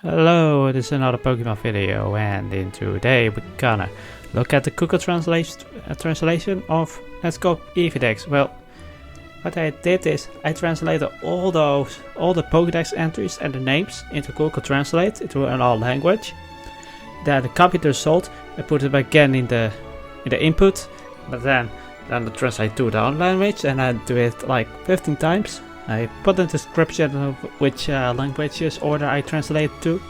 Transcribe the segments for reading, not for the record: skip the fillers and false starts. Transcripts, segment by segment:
Hello, this is another Pokemon video, and in today we're gonna look at the Google translation of Let's Go Eevee. Well, what I did is I translated all the Pokédex entries and the names into Google Translate into another language. Then I copied the result and put it back again in the input, but then I translate to the other language, and I do it like 15 times. I put in the description of which languages order I translate to,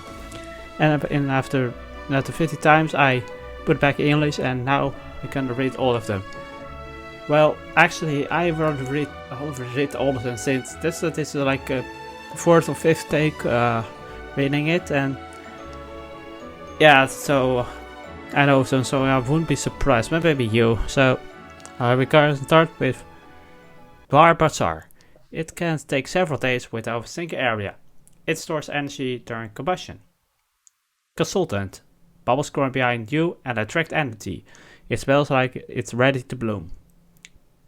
and after 50 times I put back English, and now you can read all of them. Well, actually I've already read all of them since this is like a fourth or fifth take reading it, and yeah, so I know so I wouldn't be surprised, maybe you. So we're gonna start with Bar Bazaar. It can take several days without a single area. It stores energy during combustion. Consultant. Bubbles growing behind you and attract energy. It smells like it's ready to bloom.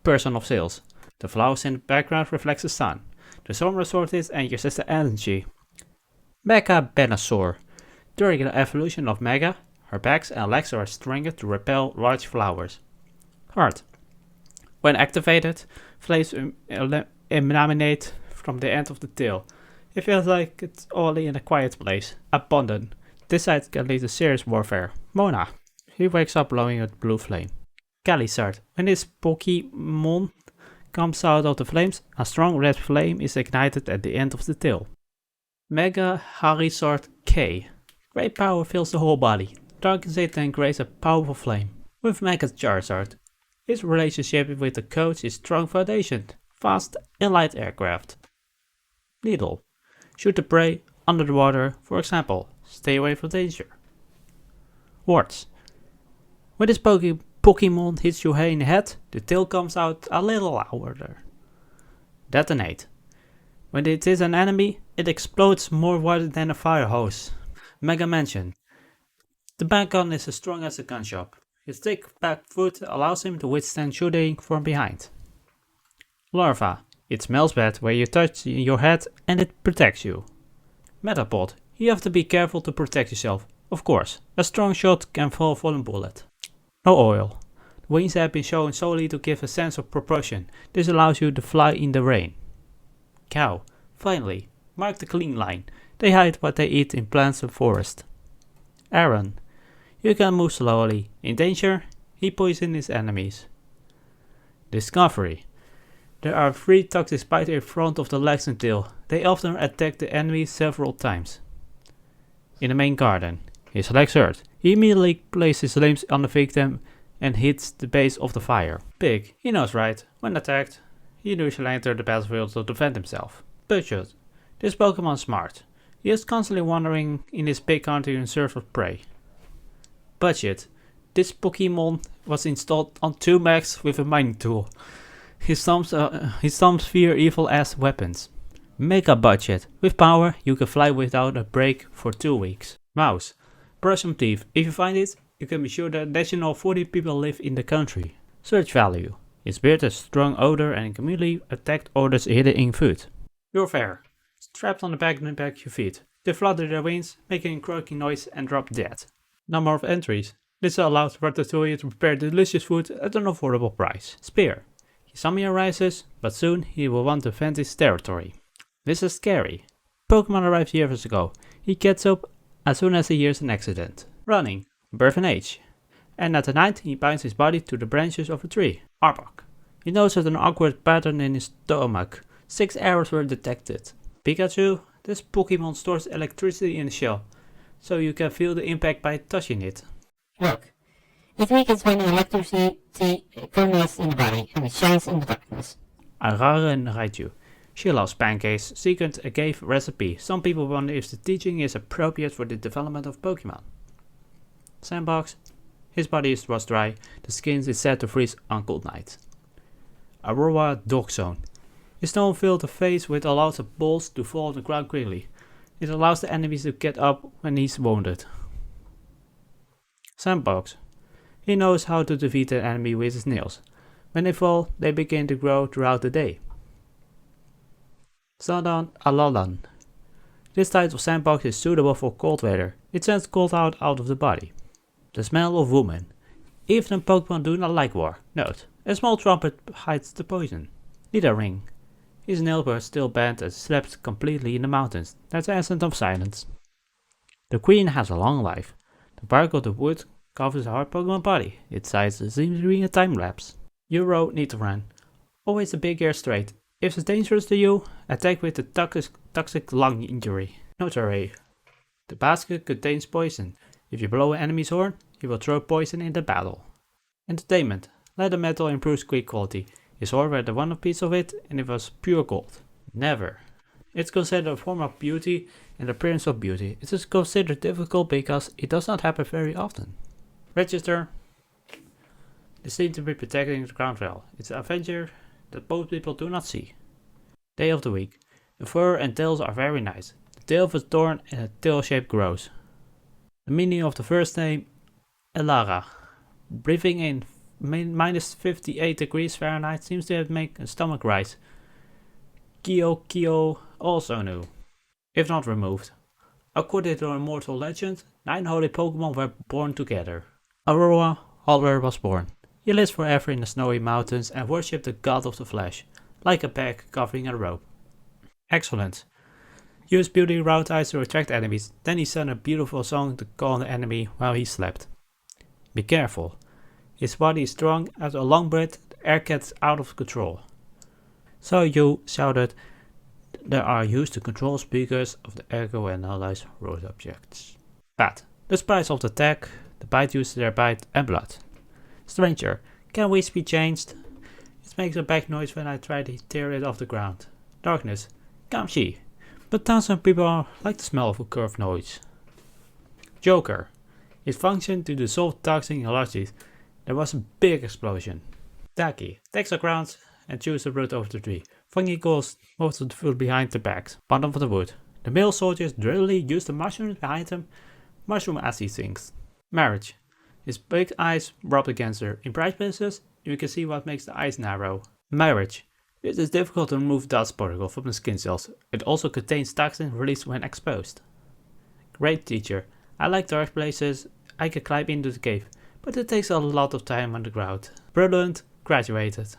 Person of sales. The flowers in the background reflect the sun. The sun resources and uses the energy. Mega Venusaur. During the evolution of Mega, her backs and legs are stringed to repel large flowers. Heart. When activated, flames emanate from the end of the tail. It feels like it's only in a quiet place. Abandon. This side can lead to serious warfare. Mona. He wakes up blowing a blue flame. Calisard. When this Pokemon comes out of the flames, a strong red flame is ignited at the end of the tail. Mega Charizard K. Great power fills the whole body. Darkens it and creates a powerful flame. With Mega Charizard, his relationship with the coach is strong foundation. Fast and light aircraft. Needle. Shoot the prey under the water, for example. Stay away from danger. Warts. When this Pokemon hits you in the head, the tail comes out a little louder. Detonate. When it is an enemy, it explodes more wider than a fire hose. Mega Mansion. The bag gun is as strong as a gun shop. His thick back foot allows him to withstand shooting from behind. Larva. It smells bad where you touch your head and it protects you. Metapod. You have to be careful to protect yourself. Of course, a strong shot can fall from a bullet. No oil. The wings have been shown solely to give a sense of proportion. This allows you to fly in the rain. Cow. Finally, mark the clean line. They hide what they eat in plants and forest. Aaron. You can move slowly. In danger, he poisons his enemies. Discovery. There are 3 toxic spiders in front of the legs and tail. They often attack the enemy several times. In the main garden, his legs hurt. He immediately places his limbs on the victim and hits the base of the fire. Pig. He knows right. When attacked, he usually enters the battlefield to defend himself. Budget. This Pokemon is smart. He is constantly wandering in his big country in search of prey. Budget. This Pokemon was installed on 2 mechs with a mining tool. His thumbs fear evil as weapons. Mega Budget. With power, you can fly without a break for 2 weeks. Mouse. Brush some teeth. If you find it, you can be sure that additional 40 people live in the country. Search value. Its beard has strong odor and can immediately attack others hidden in food. Your fare. Strapped on the back of your feet. They flutter their wings, making a croaking noise and drop dead. Number of entries. This allows Ratatouille to prepare delicious food at an affordable price. Spear. Sammy arises, but soon he will want to defend his territory. This is scary. Pokemon arrived years ago. He gets up as soon as he hears an accident. Running. Birth and age. And at night he binds his body to the branches of a tree. Arbok. He noticed an awkward pattern in his stomach. 6 errors were detected. Pikachu. This Pokemon stores electricity in the shell, so you can feel the impact by touching it. Look. It weakens when the electricity permeates in the body and it shines in the darkness. Arara and Raichu. She loves pancakes. Secret a cave recipe. Some people wonder if the teaching is appropriate for the development of Pokemon. Sandbox. His body was dry. The skin is said to freeze on cold nights. Aurora Dog Zone. His stone filled the face with allows the balls to fall on the ground quickly. It allows the enemies to get up when he's wounded. Sandbox. He knows how to defeat an enemy with his nails. When they fall, they begin to grow throughout the day. Zandon Alalan. This type of sandbox is suitable for cold weather. It sends cold out of the body. The smell of woman. Even Pokemon do not like war. Note, a small trumpet hides the poison. Nidoring. His nails were still bent and slept completely in the mountains. That's the essence of silence. The queen has a long life. The bark of the wood covers a hard Pokemon body. Its size seems to be a time lapse. Euro Nidoran. Always a big air straight. If it's dangerous to you, attack with the toxic lung injury. Notary. The basket contains poison. If you blow an enemy's horn, he will throw poison in the battle. Entertainment. Leather metal improves quick quality. His horn had one piece of it and it was pure gold. Never. It's considered a form of beauty and appearance of beauty. It is considered difficult because it does not happen very often. Register. They seem to be protecting the ground well. It's an adventure that most people do not see. Day of the week. The fur and tails are very nice. The tail of a thorn and a tail shape grows. The meaning of the first name, Elara. Breathing in minus 58 degrees Fahrenheit seems to make a stomach rise. Kyo also knew, if not removed. According to immortal legend, 9 holy Pokemon were born together. Aurora Halber was born. He lives forever in the snowy mountains and worshipped the god of the flesh, like a bag covering a rope. Excellent. Use beauty round eyes to attract enemies, then he sang a beautiful song to call the enemy while he slept. Be careful. His body is strong, as a long breath, the air gets out of control. So you shouted, they are used to control speakers of the echo and analyze road objects. Bat. The sprites of the attack, the bite used their bite and blood. Stranger. Can we be changed? It makes a back noise when I try to tear it off the ground. Darkness. Kamshi. But some people like the smell of a curved noise. Joker. It functioned to dissolve toxic energies. There was a big explosion. Taki. Takes the ground and chews the root of the tree. Fungi goes most of the food behind the backs, bottom of the wood. The male soldiers drillily use the mushrooms behind them, mushroom as he thinks. Marriage. His big eyes rub against her. In bright places, you can see what makes the eyes narrow. Marriage. It is difficult to remove dust particle from the skin cells. It also contains toxin released when exposed. Great teacher. I like dark places. I can climb into the cave, but it takes a lot of time on the ground. Brilliant. Graduated.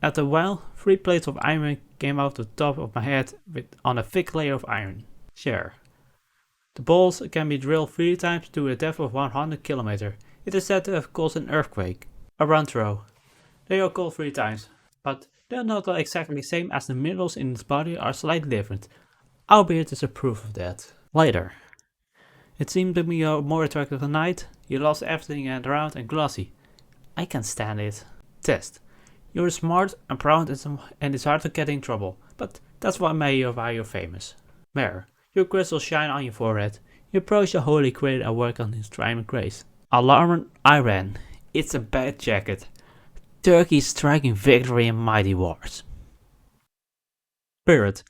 At a while, 3 plates of iron came out the top of my head on a thick layer of iron. Share. The balls can be drilled 3 times to a depth of 100 km. It is said to have caused an earthquake. A run throw. They are called 3 times, but they are not exactly the same as the minerals in its body are slightly different. Our beard is a proof of that. Later. It seemed to me more attractive at night. You lost everything and round and glossy. I can't stand it. Test. You're smart and proud and it's hard to get in trouble, but that's why you're famous. Mare. Your crystals shine on your forehead. You approach the Holy Grail and work on his triumphant grace. Alarm Iran. It's a bad jacket. Turkey striking victory in mighty wars. Spirit.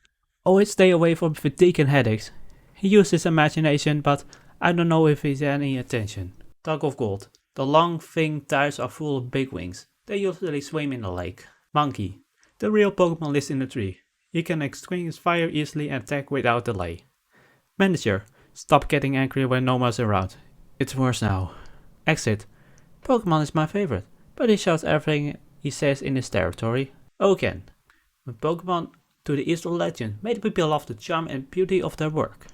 Always stay away from fatigue and headaches. He used his imagination, but I don't know if he's any attention. Tug of Gold. The long, thin tires are full of big wings. They usually swim in the lake. Monkey. The real Pokemon lives in the tree. He can extinguish fire easily and attack without delay. Manager. Stop getting angry when no one's around. It's worse now. Exit. Pokemon is my favorite, but he shouts everything he says in his territory. Oken. When Pokemon to the Eastern legend made people love the charm and beauty of their work.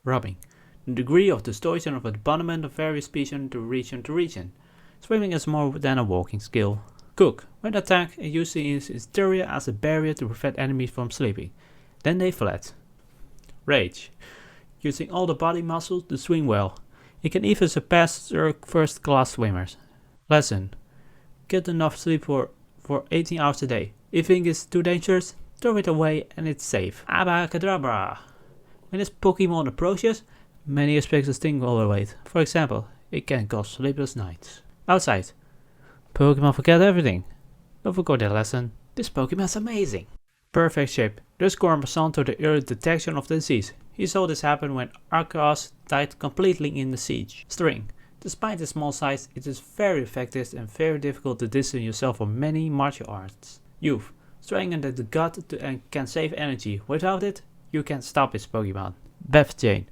Rubbing. The degree of distortion of abandonment of various species to region. Swimming is more than a walking skill. Cook. When attacked, it usually uses its exterior as a barrier to prevent enemies from sleeping. Then they fled. Rage. Using all the body muscles to swim well. It can even surpass first class swimmers. Lesson. Get enough sleep for 18 hours a day. If you think it's too dangerous, throw it away and it's safe. Abacadabra. When this Pokemon approaches, many expect to sting overweight. For example, it can cause sleepless nights. Outside. Pokemon forget everything. Don't forget that lesson. This Pokemon is amazing. Perfect shape. This corresponds to the early detection of the disease. He saw this happen when Arceus died completely in the siege. String. Despite its small size, it is very effective and very difficult to distance yourself from many martial arts. Youth. Strengthen the gut and can save energy. Without it, you can stop this Pokemon. Beth Jane.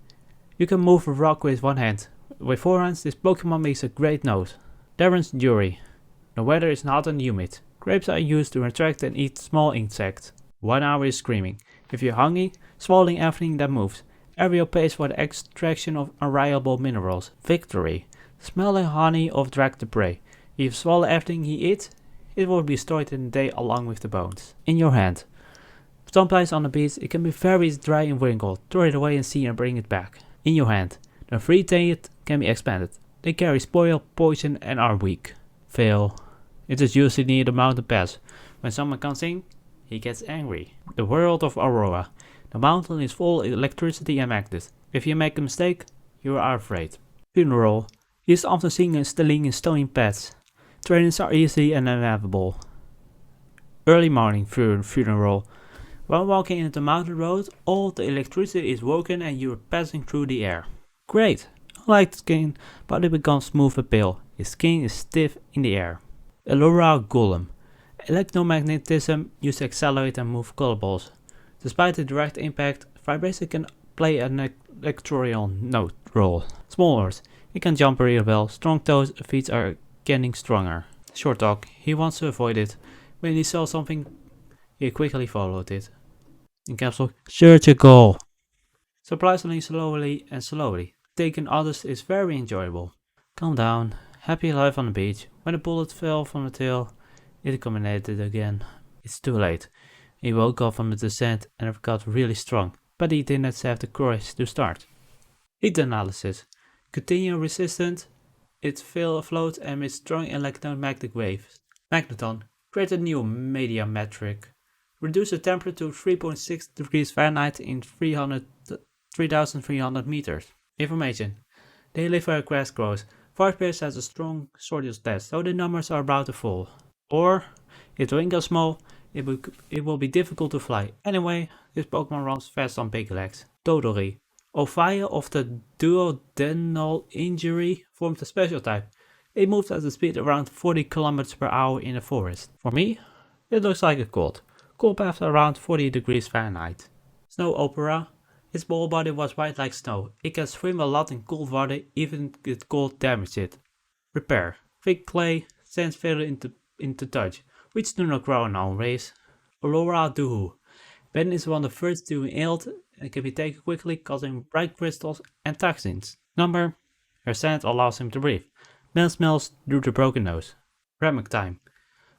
You can move a rock with one hand. With 4 hands, this Pokemon makes a great noise. Darren's Jury. The weather is hot and humid. Grapes are used to attract and eat small insects. 1 hour is screaming. If you're hungry, swallowing everything that moves. Ariel pays for the extraction of unreliable minerals. Victory. Smell the honey of Drag the Prey. If you swallow everything he eats, it will be destroyed in a day along with the bones. In your hand. Sometimes on the beach it can be very dry and wrinkled. Throw it away and see and bring it back. In your hand. The free teeth can be expanded. They carry spoil, poison and are weak. Fail. It is usually near the mountain pass. When someone comes in, he gets angry. The world of Aurora. The mountain is full of electricity and magnets. If you make a mistake, you are afraid. Funeral. He is often seen as stealing in stone paths. Trains are easy and inevitable. Early morning funeral. While walking into the mountain road, all the electricity is woken and you are passing through the air. Great! Light skin, but it becomes smooth and pale. His skin is stiff in the air. Elora Golem. Electromagnetism used to accelerate and move color balls. Despite the direct impact, vibration can play an electoral note role. Small Earth. He can jump really well. Strong toes, feet are getting stronger. Short talk. He wants to avoid it. When he saw something, he quickly followed it. In capsule, surgical. Surprisingly slowly. Taking others is very enjoyable. Calm down. Happy life on the beach. When the bullet fell from the tail, it culminated again. It's too late. He woke up from the descent and got really strong, but he didn't have the courage to start. Heat analysis. Continue resistant. It fell afloat amid strong electromagnetic waves. Magneton. Create a new media metric. Reduce the temperature to 3.6 degrees Fahrenheit in 3,300 meters. Information. They live where grass grows. Forest has a strong shortage test, so the numbers are about to fall. Or, if the wings are small, it will be difficult to fly. Anyway, this Pokemon runs fast on big legs. Totally. Ophia of the duodenal injury formed a special type. It moves at a speed around 40 km per hour in the forest. For me, it looks like a cold. Cold path around 40 degrees Fahrenheit. Snow Opera. Its ball body was white like snow. It can swim a lot in cold water even if cold damages it. Repair. Thick clay, sands faded into touch, which do not grow on our race. Aurora Duhu. Ben is one of the first to inhaled and can be taken quickly, causing bright crystals and toxins. Number. Her scent allows him to breathe. Ben smells through the broken nose. Ramek time.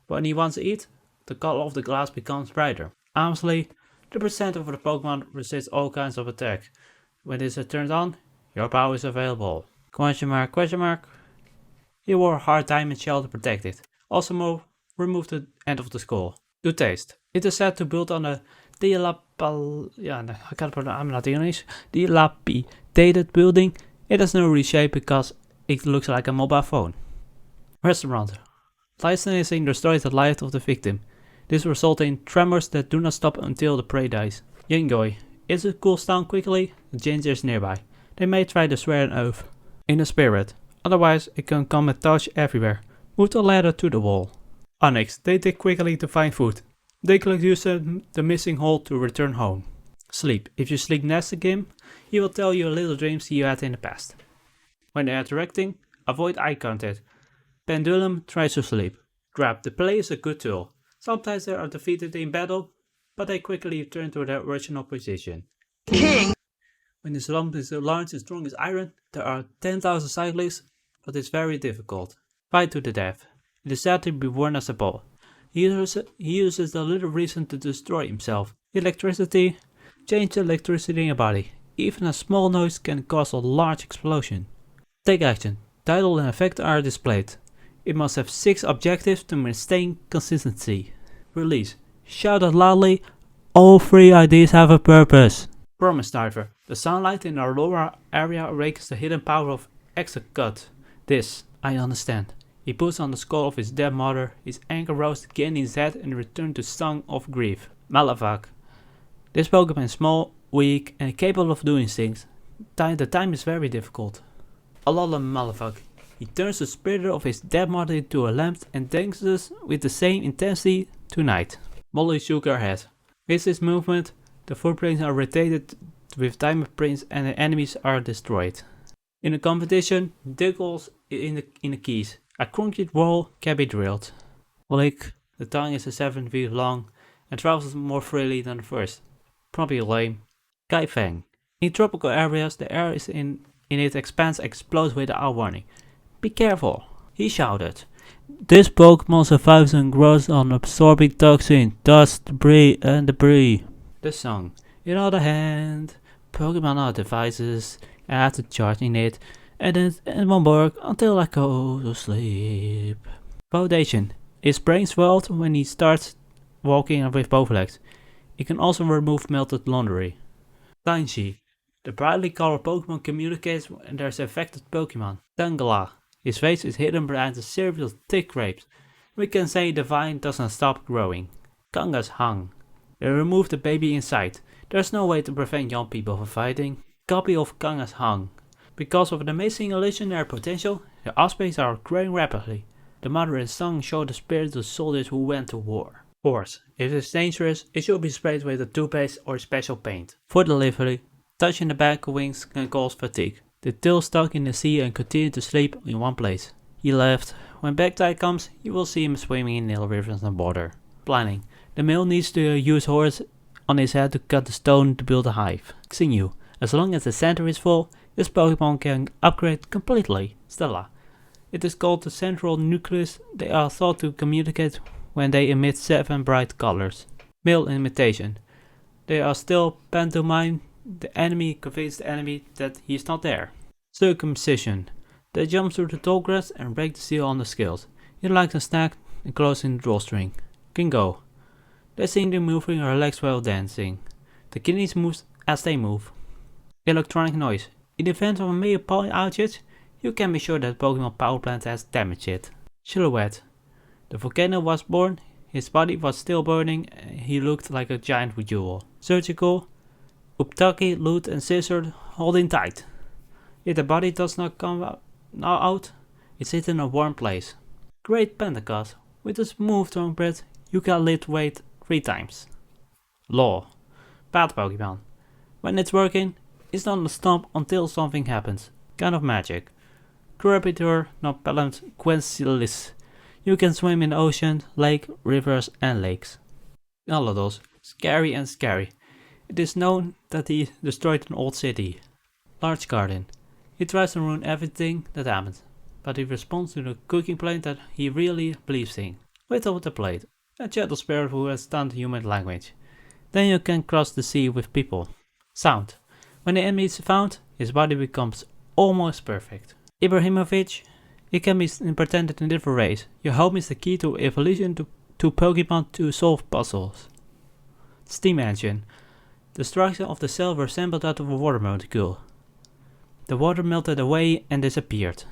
When he wants to eat, the color of the glass becomes brighter. Honestly, the percent of the Pokemon resists all kinds of attack. When this is turned on, your power is available. Question mark. He wore a hard diamond shell to protect it. Also remove the end of the skull. Good taste. It is said to build on a dilapidated building. It has no reshape because it looks like a mobile phone. Restaurant. Licensing destroys the life of the victim. This results in tremors that do not stop until the prey dies. Yingoi. As it cools down quickly, the ginger is nearby. They may try to swear an oath. In a spirit. Otherwise, it can come and touch everywhere. Move the ladder to the wall. Onyx. They dig quickly to find food. They could use the missing hole to return home. Sleep. If you sleep next to him, he will tell you little dreams you had in the past. When they are interacting, avoid eye contact. Pendulum tries to sleep. Grab. The play is a good tool. Sometimes they are defeated in battle, but they quickly return to their original position. King! When the slump is large and strong as iron, there are 10,000 cyclists, but it's very difficult. Fight to the death. It is said to be born as a ball. He uses the little reason to destroy himself. Electricity. Change the electricity in your body. Even a small noise can cause a large explosion. Take action. Title and effect are displayed. It must have 6 objectives to maintain consistency. Release. Shout out loudly. All 3 IDs have a purpose. Promise Diver. The sunlight in our lower area awakens the hidden power of Execut. This, I understand. He puts on the skull of his dead mother. His anger rose again in his head and returned to song of grief. Malavak. This Pokemon is small, weak, and capable of doing things. The time is very difficult. Alolan Malavak. He turns the spirit of his dead mother into a lamp and dances with the same intensity tonight. Molly shook her head. With his movement, The footprints are rotated with diamond prints and the enemies are destroyed. In a competition, dig holes in the keys. A concrete wall can be drilled. Lick, the tongue is 7 feet long and travels more freely than the first. Probably lame. Kai Feng. In tropical areas, the air in its expanse explodes without warning. Be careful, he shouted. This Pokemon survives and grows on absorbing toxin, dust, debris, and debris. The song. In other hand, Pokemon are devices, I have to charge in it, and it won't work until I go to sleep. Foundation. His brain swelled when he starts walking with both legs. It can also remove melted laundry. Tanshi. The brightly colored Pokemon communicates when there's affected Pokemon. Tangela. His face is hidden behind a series of thick grapes. We can say the vine doesn't stop growing. Kanga's Hang. They removed the baby inside. There's no way to prevent young people from fighting. Copy of Kanga's Hang. Because of the amazing legendary potential, the offspring are growing rapidly. The mother and son show the spirit of soldiers who went to war. Horse. If it's dangerous, it should be sprayed with a toothpaste or special paint. For delivery, touching the back wings can cause fatigue. The tail stuck in the sea and continued to sleep in one place. He left. When back tide comes, you will see him swimming in the rivers and water. Planning. The male needs to use horse on his head to cut the stone to build a hive. Xingyu. As long as the center is full, this Pokemon can upgrade completely. Stella. It is called the central nucleus. They are thought to communicate when they emit 7 bright colors. Male imitation. They are still pantomime. The enemy convinces the enemy that he is not there. Circumcision. They jump through the tall grass and break the seal on the scales. It likes a snack and closing the drawstring. Kingo. They seem to be moving her legs while dancing. The kidneys move as they move. Electronic noise. In the event of a major power outage, you can be sure that Pokemon power plant has damaged it. Silhouette. The volcano was born, his body was still burning, and he looked like a giant jewel. Surgical. Uptaki, loot and scissored, holding tight. If the body does not come out, it's hidden in a warm place. Great Pentecost. With a smooth tongue breath, you can lift weight 3 times. Law. Bad Pokemon. When it's working, it's not a stomp until something happens. Kind of magic. Crepitor, not Pellant, Quencilis. You can swim in the ocean, lake, rivers and lakes. Gyarados. Scary and scary. It is known that he destroyed an old city. Large garden. He tries to ruin everything that happens, but he responds to the cooking plate that he really believes in. Without the plate, a gentle spirit who has stunned human language. Then you can cross the sea with people. Sound. When the enemy is found, his body becomes almost perfect. Ibrahimovic. It can be pretended in different ways. Your home is the key to evolution to Pokemon to solve puzzles. Steam engine. The structure of the cell resembled that of a water molecule. The water melted away and disappeared.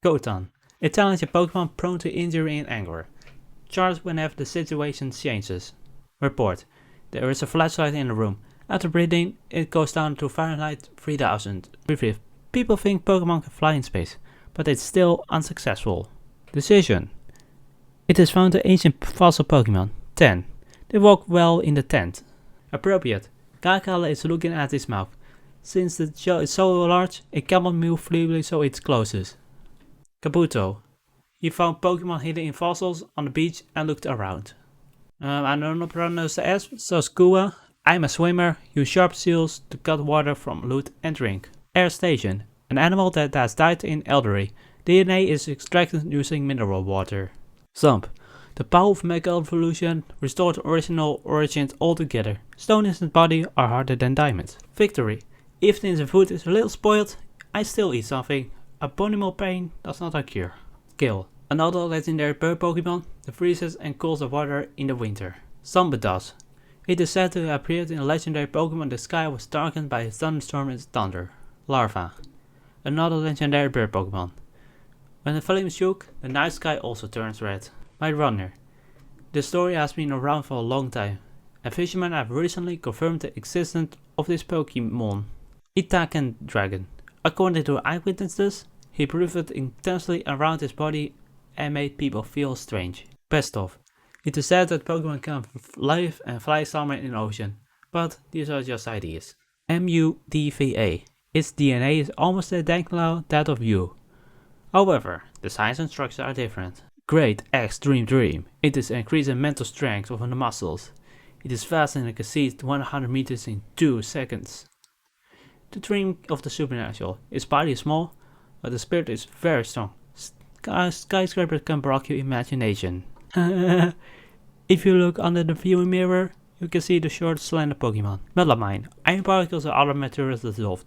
Kotan. A talented Pokemon prone to injury and anger. Charged whenever the situation changes. Report. There is a flashlight in the room. After breathing, it goes down to Fahrenheit 3000. People think Pokemon can fly in space, but it's still unsuccessful. Decision. It is found in ancient fossil Pokemon. 10. They walk well in the tent. Appropriate. Kakala is looking at his mouth. Since the shell is so large, it cannot move freely, so it closes. Kabuto. He found Pokemon hidden in fossils on the beach and looked around. I don't know pronounce the S, so Skua. I'm a swimmer, use sharp seals to cut water from loot and drink. Air Station. An animal that has died in elderly. DNA is extracted using mineral water. Thump. The power of Mega Evolution restored original origins altogether. Stone in his body are harder than diamonds. Victory. Even if the food is a little spoiled, I still eat something. Abdominal pain does not occur. Kill. Another legendary bird Pokemon that freezes and cools the water in the winter. Sambadas. It is said to have appeared in a legendary Pokemon. The sky was darkened by a thunderstorm and thunder. Larva. Another legendary bird Pokemon. When the flames shook, the night sky also turns red. My runner. This story has been around for a long time, and fishermen have recently confirmed the existence of this Pokemon. Itaken Dragon. According to eyewitnesses, he breathed intensely around his body and made people feel strange. Best of. It is said that Pokemon can live and fly somewhere in the ocean, but these are just ideas. MUDVA. Its DNA is almost identical to that of U. However, the size and structure are different. Great X Dream. It is increasing mental strength of the muscles. It is fast and can see 100 meters in 2 seconds. The dream of the supernatural. Its body is small, but the spirit is very strong. Skyscraper can block your imagination. If you look under the viewing mirror, you can see the short slender Pokemon. Melamine. Iron particles or other materials dissolved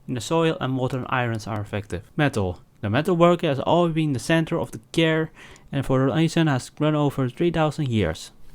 in the soil and molten irons are effective. Metal. The metal worker has always been the center of the care and for the reason has run over 3000 years.